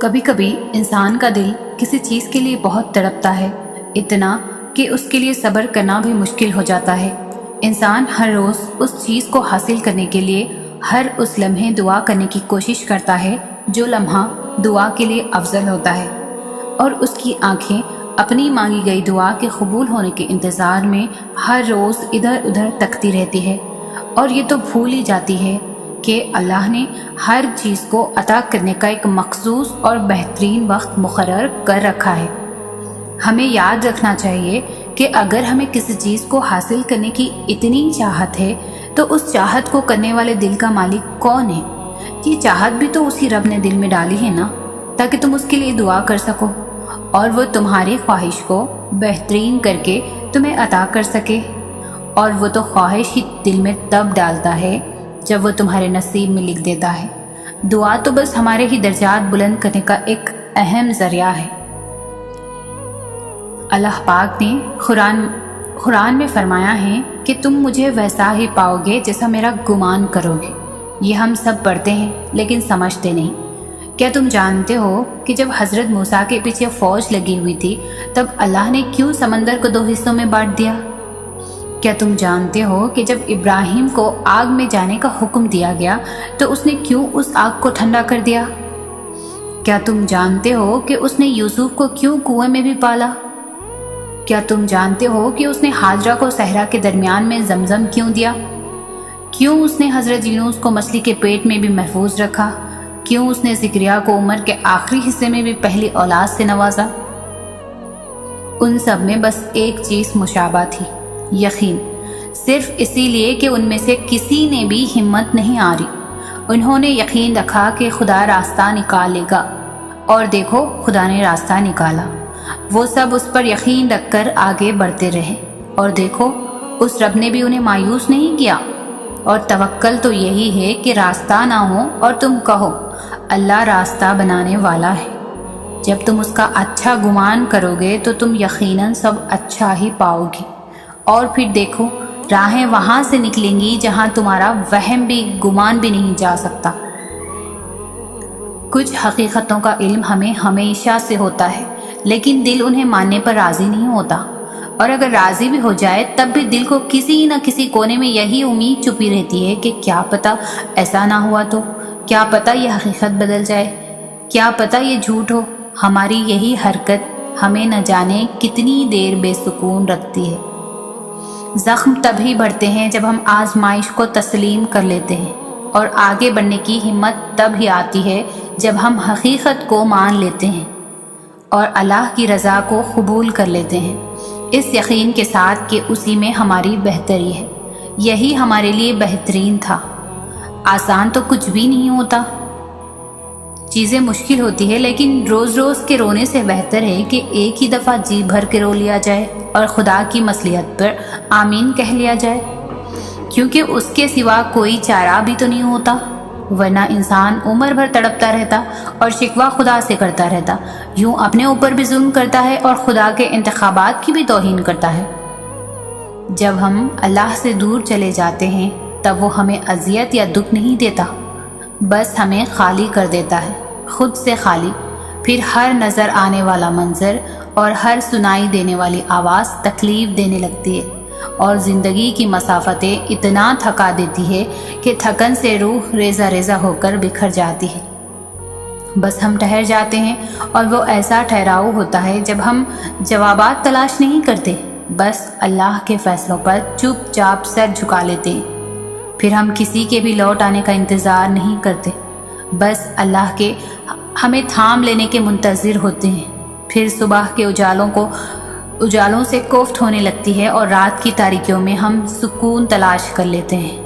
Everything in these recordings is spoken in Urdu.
کبھی کبھی انسان کا دل کسی چیز کے لیے بہت تڑپتا ہے، اتنا کہ اس کے لیے صبر کرنا بھی مشکل ہو جاتا ہے۔ انسان ہر روز اس چیز کو حاصل کرنے کے لیے ہر اس لمحے دعا کرنے کی کوشش کرتا ہے جو لمحہ دعا کے لیے افضل ہوتا ہے، اور اس کی آنکھیں اپنی مانگی گئی دعا کے قبول ہونے کے انتظار میں ہر روز ادھر ادھر تکتی رہتی ہے، اور یہ تو بھول ہی جاتی ہے کہ اللہ نے ہر چیز کو عطا کرنے کا ایک مخصوص اور بہترین وقت مقرر کر رکھا ہے۔ ہمیں یاد رکھنا چاہیے کہ اگر ہمیں کسی چیز کو حاصل کرنے کی اتنی چاہت ہے تو اس چاہت کو کرنے والے دل کا مالک کون ہے؟ یہ چاہت بھی تو اسی رب نے دل میں ڈالی ہے نا، تاکہ تم اس کے لیے دعا کر سکو، اور وہ تمہاری خواہش کو بہترین کر کے تمہیں عطا کر سکے۔ اور وہ تو خواہش ہی دل میں تب ڈالتا ہے جب وہ تمہارے نصیب میں لکھ دیتا ہے۔ دعا تو بس ہمارے ہی درجات بلند کرنے کا ایک اہم ذریعہ ہے۔ اللہ پاک نے قرآن میں فرمایا ہے کہ تم مجھے ویسا ہی پاؤ گے جیسا میرا گمان کرو گے۔ یہ ہم سب پڑھتے ہیں لیکن سمجھتے نہیں۔ کیا تم جانتے ہو کہ جب حضرت موسیٰ کے پیچھے فوج لگی ہوئی تھی تب اللہ نے کیوں سمندر کو 2 حصوں میں بانٹ دیا؟ کیا تم جانتے ہو کہ جب ابراہیم کو آگ میں جانے کا حکم دیا گیا تو اس نے کیوں اس آگ کو ٹھنڈا کر دیا؟ کیا تم جانتے ہو کہ اس نے یوسف کو کیوں کنویں میں بھی پالا؟ کیا تم جانتے ہو کہ اس نے ہاجرہ کو صحرا کے درمیان میں زمزم کیوں دیا؟ کیوں اس نے حضرت یونس کو مچھلی کے پیٹ میں بھی محفوظ رکھا؟ کیوں اس نے زکریا کو عمر کے آخری حصے میں بھی پہلی اولاد سے نوازا؟ ان سب میں بس ایک چیز مشابہ تھی، یقین، صرف اسی لیے کہ ان میں سے کسی نے بھی ہمت نہیں آری۔ انہوں نے یقین رکھا کہ خدا راستہ نکالے گا، اور دیکھو خدا نے راستہ نکالا۔ وہ سب اس پر یقین رکھ کر آگے بڑھتے رہے، اور دیکھو اس رب نے بھی انہیں مایوس نہیں کیا۔ اور توکل تو یہی ہے کہ راستہ نہ ہو اور تم کہو اللہ راستہ بنانے والا ہے۔ جب تم اس کا اچھا گمان کرو گے تو تم یقیناً سب اچھا ہی پاؤ گے، اور پھر دیکھو راہیں وہاں سے نکلیں گی جہاں تمہارا وہم بھی گمان بھی نہیں جا سکتا۔ کچھ حقیقتوں کا علم ہمیں ہمیشہ سے ہوتا ہے لیکن دل انہیں ماننے پر راضی نہیں ہوتا، اور اگر راضی بھی ہو جائے تب بھی دل کو کسی نہ کسی کونے میں یہی امید چھپی رہتی ہے کہ کیا پتہ ایسا نہ ہوا تو، کیا پتہ یہ حقیقت بدل جائے، کیا پتہ یہ جھوٹ ہو۔ ہماری یہی حرکت ہمیں نہ جانے کتنی دیر بے سکون رکھتی ہے۔ زخم تبھی بڑھتے ہیں جب ہم آزمائش کو تسلیم کر لیتے ہیں، اور آگے بڑھنے کی ہمت تب ہی آتی ہے جب ہم حقیقت کو مان لیتے ہیں اور اللہ کی رضا کو قبول کر لیتے ہیں، اس یقین کے ساتھ کہ اسی میں ہماری بہتری ہے، یہی ہمارے لیے بہترین تھا۔ آسان تو کچھ بھی نہیں ہوتا، چیزیں مشکل ہوتی ہے، لیکن روز روز کے رونے سے بہتر ہے کہ ایک ہی دفعہ جی بھر کے رو لیا جائے اور خدا کی مصلحت پر آمین کہہ لیا جائے، کیونکہ اس کے سوا کوئی چارہ بھی تو نہیں ہوتا، ورنہ انسان عمر بھر تڑپتا رہتا اور شکوہ خدا سے کرتا رہتا، یوں اپنے اوپر بھی ظلم کرتا ہے اور خدا کے انتخابات کی بھی توہین کرتا ہے۔ جب ہم اللہ سے دور چلے جاتے ہیں تب وہ ہمیں اذیت یا دکھ نہیں دیتا، بس ہمیں خالی کر دیتا ہے، خود سے خالی۔ پھر ہر نظر آنے والا منظر اور ہر سنائی دینے والی آواز تکلیف دینے لگتی ہے، اور زندگی کی مسافتیں اتنا تھکا دیتی ہے کہ تھکن سے روح ریزہ ریزہ ہو کر بکھر جاتی ہے۔ بس ہم ٹھہر جاتے ہیں، اور وہ ایسا ٹھہراؤ ہوتا ہے جب ہم جوابات تلاش نہیں کرتے، بس اللہ کے فیصلوں پر چپ چاپ سر جھکا لیتے ہیں۔ پھر ہم کسی کے بھی لوٹ آنے کا انتظار نہیں کرتے، بس اللہ کے ہمیں تھام لینے کے منتظر ہوتے ہیں۔ پھر صبح کے اجالوں سے کوفت ہونے لگتی ہے، اور رات کی تاریکیوں میں ہم سکون تلاش کر لیتے ہیں،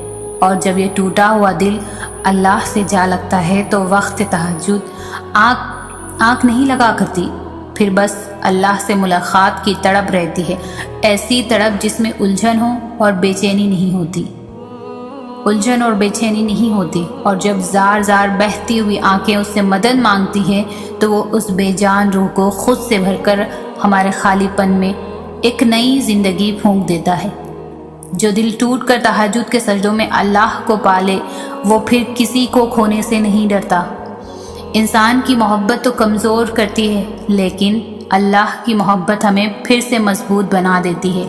اور جب یہ ٹوٹا ہوا دل اللہ سے جا لگتا ہے تو وقت تہجد آنکھ نہیں لگا کرتی، پھر بس اللہ سے ملاقات کی تڑپ رہتی ہے، ایسی تڑپ جس میں الجھن ہو اور بے چینی نہیں ہوتی، الجھن اور بے چینی نہیں ہوتی۔ اور جب زار زار بہتی ہوئی آنکھیں اس سے مدد مانگتی ہیں تو وہ اس بے جان روح کو خود سے بھر کر ہمارے خالی پن میں ایک نئی زندگی پھونک دیتا ہے۔ جو دل ٹوٹ کر تہجد کے سجدوں میں اللہ کو پالے وہ پھر کسی کو کھونے سے نہیں ڈرتا۔ انسان کی محبت تو کمزور کرتی ہے، لیکن اللہ کی محبت ہمیں پھر سے مضبوط بنا دیتی ہے۔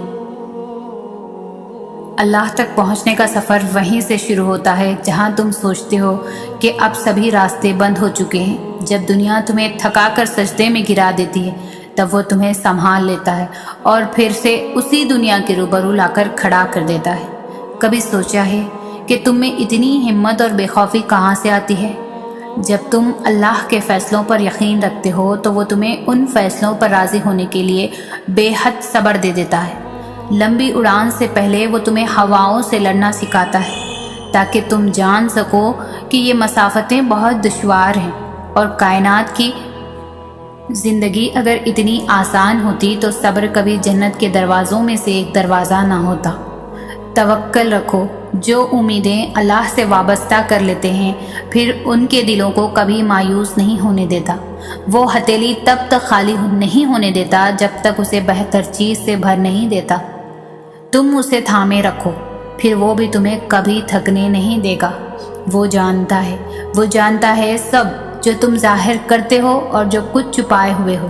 اللہ تک پہنچنے کا سفر وہیں سے شروع ہوتا ہے جہاں تم سوچتے ہو کہ اب سبھی راستے بند ہو چکے ہیں۔ جب دنیا تمہیں تھکا کر سجدے میں گرا دیتی ہے، تب وہ تمہیں سنبھال لیتا ہے اور پھر سے اسی دنیا کے روبرو لا کر کھڑا کر دیتا ہے۔ کبھی سوچا ہے کہ تم میں اتنی ہمت اور بے خوفی کہاں سے آتی ہے؟ جب تم اللہ کے فیصلوں پر یقین رکھتے ہو تو وہ تمہیں ان فیصلوں پر راضی ہونے کے لیے بے حد صبر دے دیتا ہے۔ لمبی اڑان سے پہلے وہ تمہیں ہواؤں سے لڑنا سکھاتا ہے تاکہ تم جان سکو کہ یہ مسافتیں بہت دشوار ہیں، اور کائنات کی زندگی اگر اتنی آسان ہوتی تو صبر کبھی جنت کے دروازوں میں سے ایک دروازہ نہ ہوتا۔ توکل رکھو۔ جو امیدیں اللہ سے وابستہ کر لیتے ہیں پھر ان کے دلوں کو کبھی مایوس نہیں ہونے دیتا۔ وہ ہتھیلی تب تک خالی نہیں ہونے دیتا جب تک اسے بہتر چیز سے بھر نہیں دیتا۔ تم اسے تھامے رکھو، پھر وہ بھی تمہیں کبھی تھکنے نہیں دے گا۔ وہ جانتا ہے سب جو تم ظاہر کرتے ہو اور جو کچھ چھپائے ہوئے ہو۔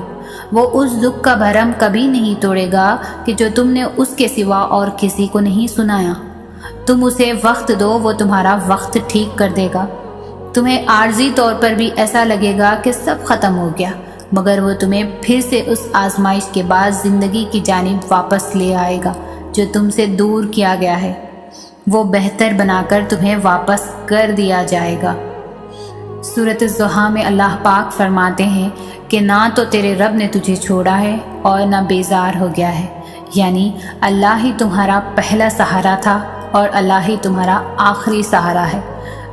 وہ اس دکھ کا بھرم کبھی نہیں توڑے گا کہ جو تم نے اس کے سوا اور کسی کو نہیں سنایا۔ تم اسے وقت دو، وہ تمہارا وقت ٹھیک کر دے گا۔ تمہیں عارضی طور پر بھی ایسا لگے گا کہ سب ختم ہو گیا، مگر وہ تمہیں پھر سے اس آزمائش کے بعد زندگی کی جانب واپس لے آئے گا جو تم سے دور کیا گیا ہے۔ وہ بہتر بنا کر تمہیں واپس کر دیا جائے گا۔ سورۃ الضحیٰ میں اللہ پاک فرماتے ہیں کہ نہ تو تیرے رب نے تجھے چھوڑا ہے اور نہ بیزار ہو گیا ہے، یعنی اللہ ہی تمہارا پہلا سہارا تھا اور اللہ ہی تمہارا آخری سہارا ہے۔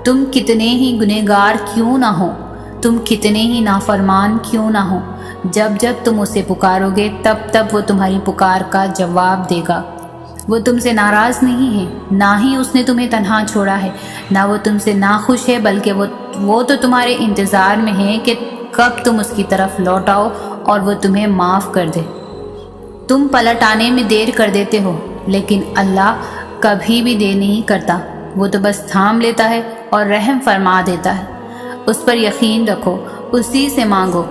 تم کتنے ہی گنہگار کیوں نہ ہو، تم کتنے ہی نافرمان کیوں نہ ہو، جب جب تم اسے پکارو گے تب وہ تمہاری پکار کا جواب دے گا۔ وہ تم سے ناراض نہیں ہے، نہ ہی اس نے تمہیں تنہا چھوڑا ہے، نہ وہ تم سے ناخوش ہے، بلکہ وہ تو تمہارے انتظار میں ہے کہ کب تم اس کی طرف لوٹ آؤ اور وہ تمہیں معاف کر دے۔ تم پلٹ آنے میں دیر کر دیتے ہو، لیکن اللہ کبھی بھی دیر نہیں کرتا۔ وہ تو بس تھام لیتا ہے اور رحم فرما دیتا ہے۔ اس پر یقین رکھو، اسی سے مانگو،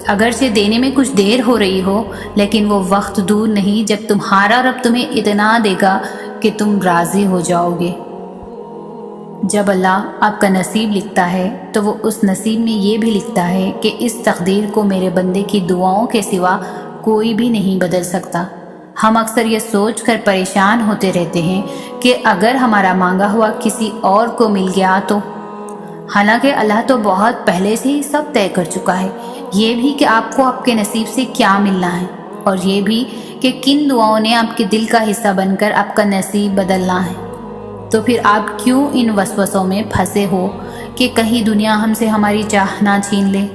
اگرچہ دینے میں کچھ دیر ہو رہی ہو، لیکن وہ وقت دور نہیں جب تمہارا رب تمہیں اتنا دے گا کہ تم راضی ہو جاؤ گے۔ جب اللہ آپ کا نصیب لکھتا ہے تو وہ اس نصیب میں یہ بھی لکھتا ہے کہ اس تقدیر کو میرے بندے کی دعاؤں کے سوا کوئی بھی نہیں بدل سکتا۔ ہم اکثر یہ سوچ کر پریشان ہوتے رہتے ہیں کہ اگر ہمارا مانگا ہوا کسی اور کو مل گیا تو، حالانکہ اللہ تو بہت پہلے سے ہی سب طے کر چکا ہے، یہ بھی کہ آپ کو آپ کے نصیب سے کیا ملنا ہے، اور یہ بھی کہ کن دعاؤں نے آپ کے دل کا حصہ بن کر آپ کا نصیب بدلنا ہے۔ تو پھر آپ کیوں ان وسوسوں میں پھنسے ہو کہ کہیں دنیا ہم سے ہماری چاہ نہ چھین لے؟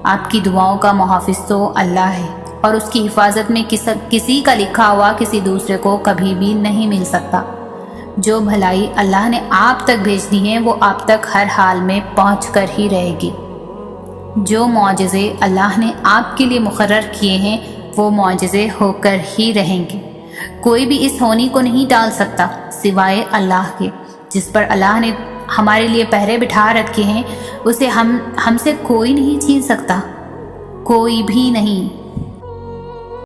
آپ کی دعاؤں کا محافظ تو اللہ ہے، اور اس کی حفاظت میں کسی کا لکھا ہوا کسی دوسرے کو کبھی بھی نہیں مل سکتا۔ جو بھلائی اللہ نے آپ تک بھیجنی ہے وہ آپ تک ہر حال میں پہنچ کر ہی رہے گی۔ جو معجزے اللہ نے آپ کے لیے مقرر کیے ہیں وہ معجزے ہو کر ہی رہیں گے۔ کوئی بھی اس ہونی کو نہیں ٹال سکتا سوائے اللہ کے۔ جس پر اللہ نے ہمارے لیے پہرے بٹھا رکھے ہیں اسے ہم سے کوئی نہیں چھین سکتا، کوئی بھی نہیں۔